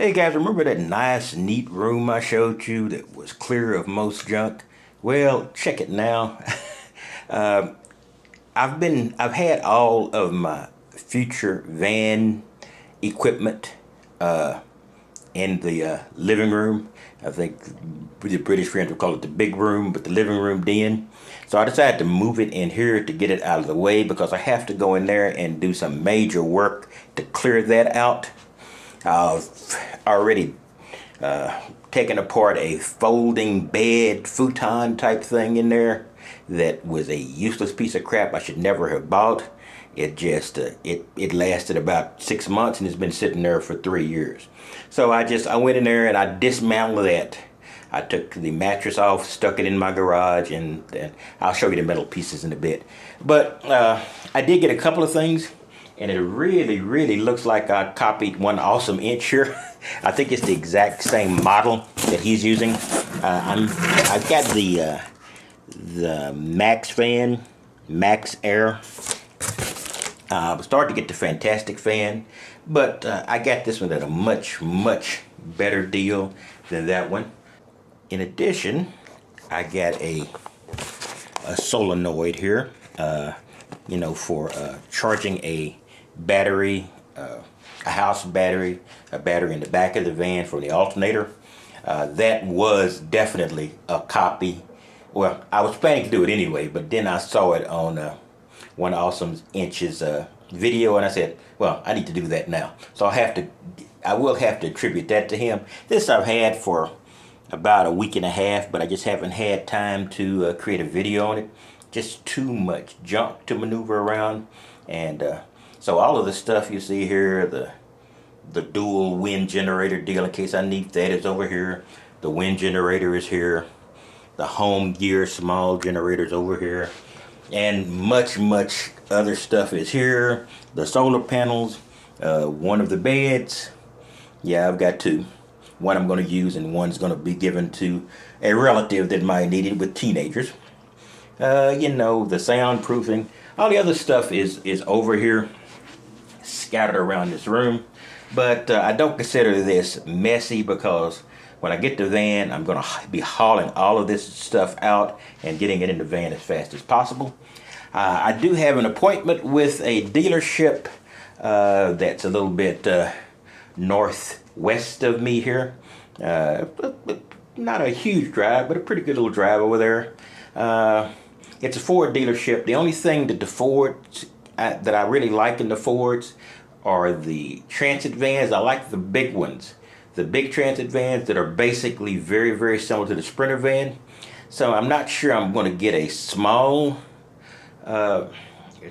Hey guys, remember that nice, neat room I showed you that was clear of most junk? Well, check it now. uh, I've had all of my future van equipment in the living room. I think the British friends would call it the big room, but the living room den. So I decided to move it in here to get it out of the way because I have to go in there and do some major work to clear that out. I've already taken apart a folding bed futon type thing in there that was a useless piece of crap I should never have bought. It just it lasted about 6 months and it's been sitting there for 3 years. So I went in there and I dismantled that. I took the mattress off, stuck it in my garage, and I'll show you the metal pieces in a bit. But I did get a couple of things. And it really looks like I copied one awesome inch here. I think it's the exact same model that he's using. I've got the MaxXFAN, Max-Air. I'm starting to get the Fantastic fan, but I got this one at a much better deal than that one. In addition, I got a solenoid here, for charging a battery, a house battery, a battery in the back of the van for the alternator. That was definitely a copy. Well, I was planning to do it anyway, but then I saw it on one awesome inches video, and I said, well, I need to do that now. So I will have to attribute that to him. This I've had for about a week and a half, but I just haven't had time to create a video on it. Just too much junk to maneuver around, and so all of the stuff you see here, the dual wind generator deal in case I need that is over here. The wind generator is here. The home gear small generator is over here. And much other stuff is here. The solar panels, one of the beds. Yeah, I've got two. One I'm going to use and one's going to be given to a relative that might need it with teenagers. The soundproofing. All the other stuff is over here, scattered around this room. But I don't consider this messy because when I get the van, I'm going to be hauling all of this stuff out and getting it in the van as fast as possible. I do have an appointment with a dealership that's a little bit northwest of me here. Not a huge drive, but a pretty good little drive over there. It's a Ford dealership. The only thing that the Fords that I really like in the Fords are the transit vans. I like the big ones. The big transit vans that are basically very similar to the Sprinter van. So I'm not sure I'm going to get a small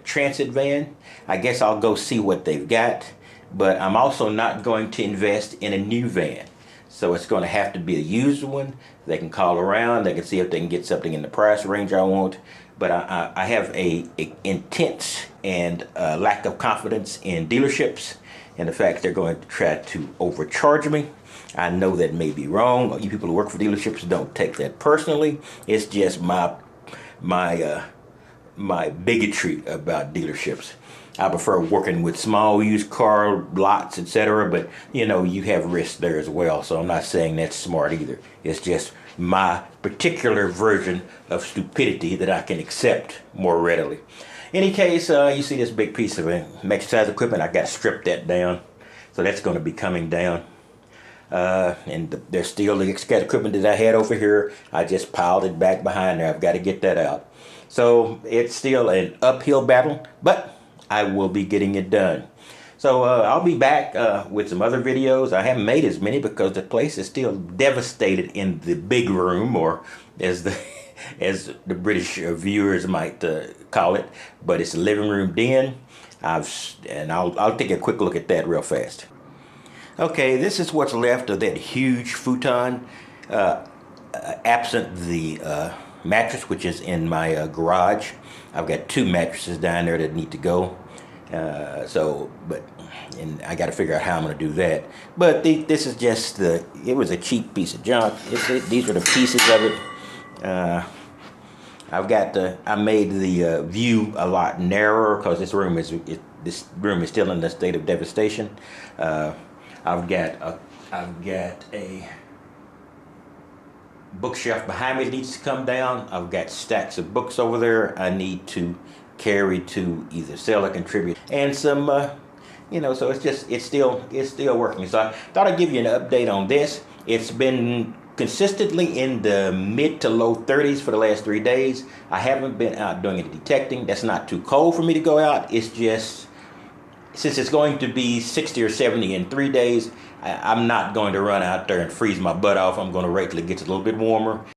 transit van. I guess I'll go see what they've got. But I'm also not going to invest in a new van. So it's going to have to be a used one. They can call around. They can see if they can get something in the price range I want. But I have a intense and lack of confidence in dealerships and the fact they're going to try to overcharge me. I know that may be wrong. You people who work for dealerships don't take that personally. It's just my bigotry about dealerships. I prefer working with small used car lots, etc. But you have risks there as well. So I'm not saying that's smart either. It's just my particular version of stupidity that I can accept more readily. Any case, you see this big piece of exercise equipment. I got to strip that down, so that's going to be coming down. And there's still the exercise equipment that I had over here. I just piled it back behind there. I've got to get that out. So it's still an uphill battle, but I will be getting it done. So I'll be back with some other videos. I haven't made as many because the place is still devastated in the big room, or as the British viewers might call it. But it's a living room den. I'll take a quick look at that real fast. Okay, this is what's left of that huge futon, absent the mattress, which is in my garage. I've got two mattresses down there that need to go. And I got to figure out how I'm going to do that. But this is just it was a cheap piece of junk. These are the pieces of it. I made the view a lot narrower because this room is still in a state of devastation. I've got a bookshelf behind me that needs to come down. I've got stacks of books over there I need to carry to either sell or contribute, and some so it's still working. So I thought I'd give you an update on this. It's been consistently in the mid to low 30s for the last 3 days. I haven't been out doing any detecting. That's not too cold for me to go out. It's just, since it's going to be 60 or 70 in 3 days, I'm not going to run out there and freeze my butt off. I'm going to wait till it gets a little bit warmer.